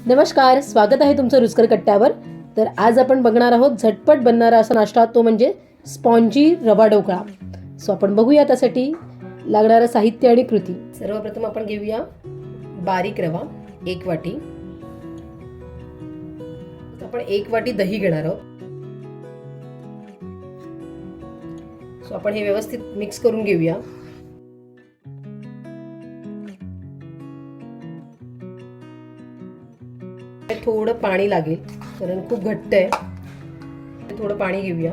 नमस्कार, स्वागत आहे तुमचं रुचकर कट्ट्यावर. तर आज आपण बघणार आहोत झटपट बनणारा असा नाश्ता, तो म्हणजे स्पॉन्जी रवा ढोकळा. सो आपण बघूया त्यासाठी लागणारं साहित्य आणि कृती. सर्वप्रथम आपण घेऊया बारीक रवा 1 वाटी. आपण 1 वाटी दही घेणार आहोत. सो आपण हे व्यवस्थित मिक्स करून घेऊया. थोडं पाणी लागेल कारण खूप घट्ट आहे. थोडं पाणी घेऊया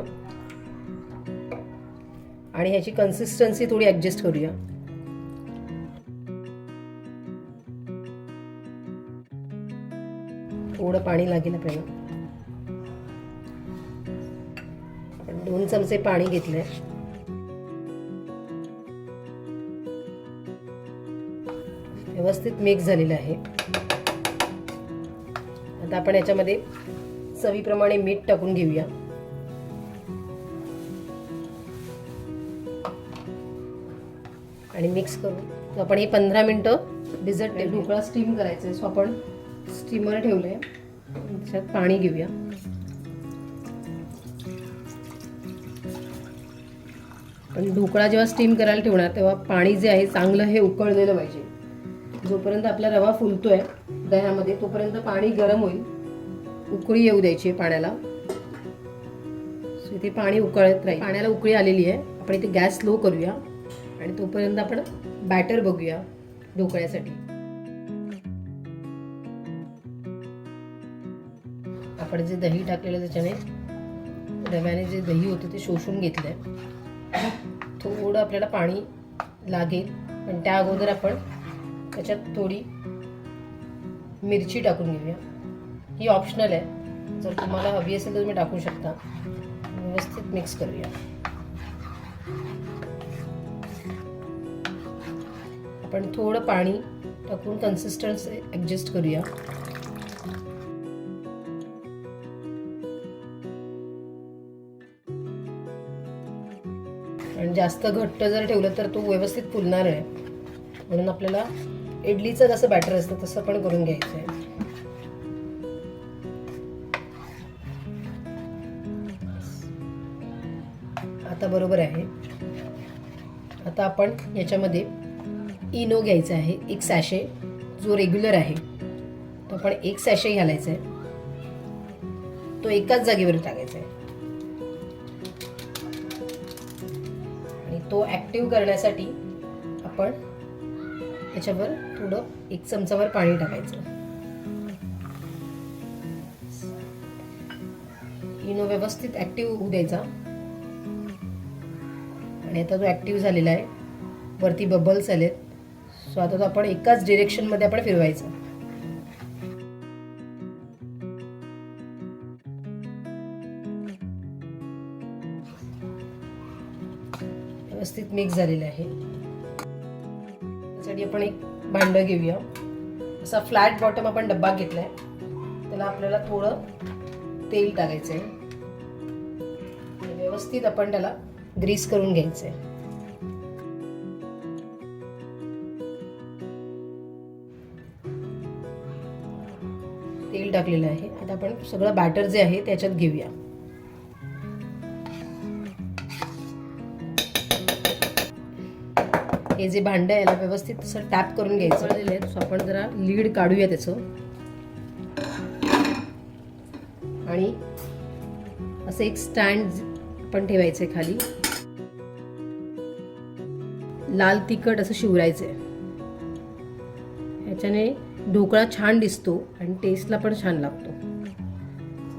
आणि ह्याची कन्सिस्टन्सी थोडी ऍडजस्ट करूया. थोडं पाणी लागेल आपल्याला. आपण 2 चमचे पाणी घेतलंय. व्यवस्थित मिक्स झालेलं आहे. आता आपण याच्यामध्ये चवीप्रमाणे मीठ टाकून घेऊया. आणि मिक्स करू. आपण हे 15 मिनिटं भिजत ढोकळा स्टीम करायचा आहे. सो आपण स्टीमर ठेवलंय. त्याच्यात पाणी घेऊया. पण ढोकळा जेव्हा स्टीम करायला ठेवणार तेव्हा पाणी जे आहे चांगलं हे उकळलेलं पाहिजे. जोपर्यंत आपला रवा फुलतोय दह्यामध्ये तोपर्यंत पाणी गरम होईल. उकळी येऊ द्यायची पाण्याला. सो इथे पाणी उकळत राहील. पाण्याला उकळी आलेली आहे. आपण इथे गॅस स्लो करूया आणि तोपर्यंत आपण बॅटर बघूया ढोकळ्यासाठी. आपण जे दही टाकलेलं त्याच्याने रव्याने जे दही होतं ते शोषून घेतलंय. थोडं आपल्याला पाणी लागेल पण त्या अगोदर आपण त्याच्यात थोडी मिरची टाकून घेऊया. ही ऑप्शनल आहे. जर तुम्हाला हवी असेल तर तुम्ही टाकू शकता. व्यवस्थित मिक्स करूया. आपण थोडं पाणी टाकून कन्सिस्टन्सी ॲडजस्ट करूया. आणि जास्त घट्ट जर ठेवलं तर तो व्यवस्थित फुलणार आहे. म्हणून आपल्याला इडलीचं जसं बॅटर असतं तसं पण करून घ्यायचं आहे. आता बरोबर आहे. आता आपण याच्यामध्ये इनो घ्यायचा आहे 1 सॅशे. जो रेग्युलर आहे तो आपण 1 सॅशे घालायचा आहे. तो एकाच जागेवर टाकायचा आहे. आणि तो ऍक्टिव्ह करण्यासाठी आपण याच्यावर थोडं 1 चमचावर पाणी टाकायचं. इनो व्यवस्थित ऍक्टिव्ह होऊ द्यायचा. आणि आता तो ऍक्टिव्ह झालेला आहे. वरती बबल्स आलेत. सो आता तो आपण एकाच डिरेक्शन मध्ये आपण फिरवायचा. व्यवस्थित मिक्स झालेलं आहे. त्यासाठी आपण एक भांडं घेऊया. असा फ्लॅट बॉटम आपण डब्बा घेतलाय. त्याला आपल्याला थोडं तेल टाकायचंय. व्यवस्थित आपण त्याला ग्रीस करून घ्यायचंय. तेल टाकलेलं आहे. आता आपण सगळं बॅटर जे आहे त्याच्यात घेऊया. हे जे भांडं आहे याला व्यवस्थित असं टॅप करून घ्यायचं. सो आपण जरा लीड काढूया त्याचं. आणि असं एक स्टँड पण ठेवायचंय खाली. लाल तिखट असं शिवरायचंय. ह्याच्याने ढोकळा छान दिसतो आणि टेस्टला पण छान लागतो.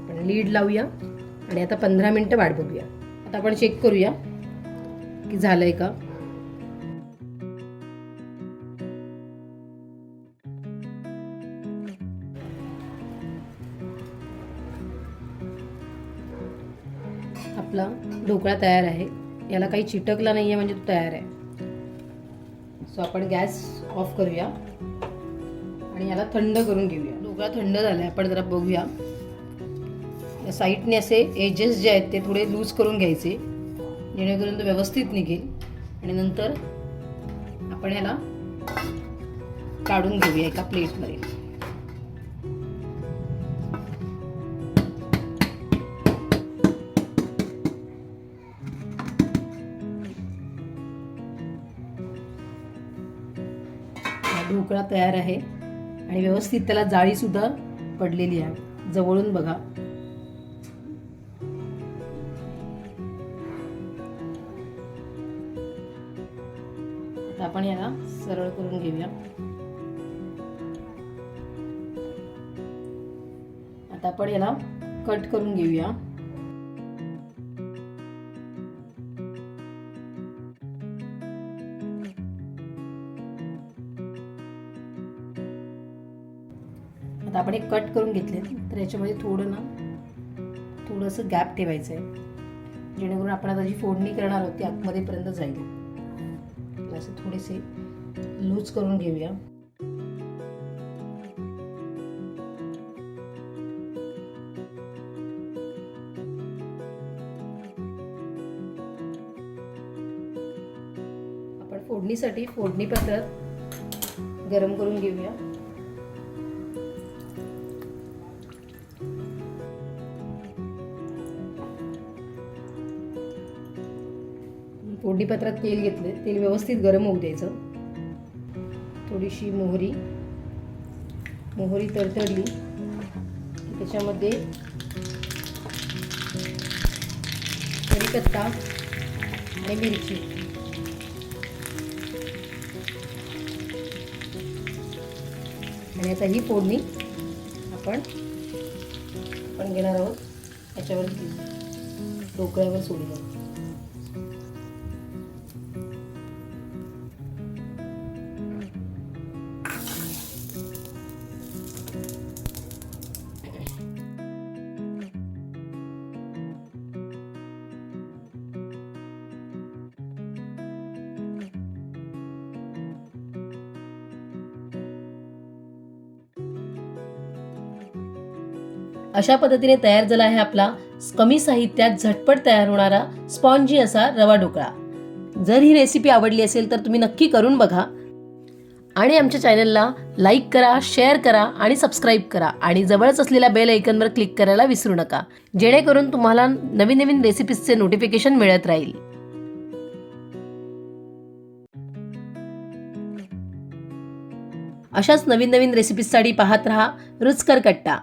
आपण लीड लावूया आणि आता 15 मिनिटं वाट बघूया. आता आपण चेक करूया की झालंय का. आपला ढोकळा तयार आहे. याला काही चिटकला नाहीये म्हणजे तो तयार आहे. सो आपण गॅस ऑफ करूया आणि याला थंड करून घेऊया. ढोकळा थंड झालाय. आपण जरा बघूया. या साईडने असे एजेस जे आहेत ते थोडे लूज करून घ्यायचे जेणेकरून तो व्यवस्थित निघेल. आणि नंतर आपण याला काढून घेऊया एका प्लेटमध्ये. ढोकळा तयार आहे आणि व्यवस्थित त्याला जाळी सुद्धा पडलेली आहे. जवळून बघा. आता आपण याला सरळ करून घेऊया. आता आपण याला कट करून घेऊया. आता आपण एक कट करून घेतले तर याच्यामध्ये थोडंसं गॅप ठेवायचं आहे, जेणेकरून आपण आता जी फोडणी करणार आहोत ती आतमध्ये पर्यंत जाईल. असं थोडेसे लूज करून घेऊया. आपण फोडणीसाठी फोडणी पात्र गरम करून घेऊया. फोडणी पात्रात तेल घेतले. तेल व्यवस्थित गरम होऊ द्यायचं. थोडीशी मोहरी तडतडली त्याच्यामध्ये कढीपत्ता आणि मिरची आणि आता ही फोडणी आपण घेणार आहोत याच्यावर ढोकळ्यावर सोडूया. अशा पद्धतीने तयार झाला आहे आपला कमी साहित्यात झटपट तयार होणारा स्पॉन्जी असा रवा ढोकळा. जर ही रेसिपी आवडली असेल तर तुम्ही नक्की करून बघा आणि आमच्या चॅनलला लाईक करा, शेअर करा आणि सबस्क्राईब करा आणि जवळच असलेल्या बेल आयकॉनवर क्लिक करायला विसरू नका, जेणेकरून तुम्हाला नवीन नवीन रेसिपीजचे नोटिफिकेशन मिळत राहील. अशाच नवीन नवीन रेसिपीजसाठी पाहत रहा रुचकर कट्टा.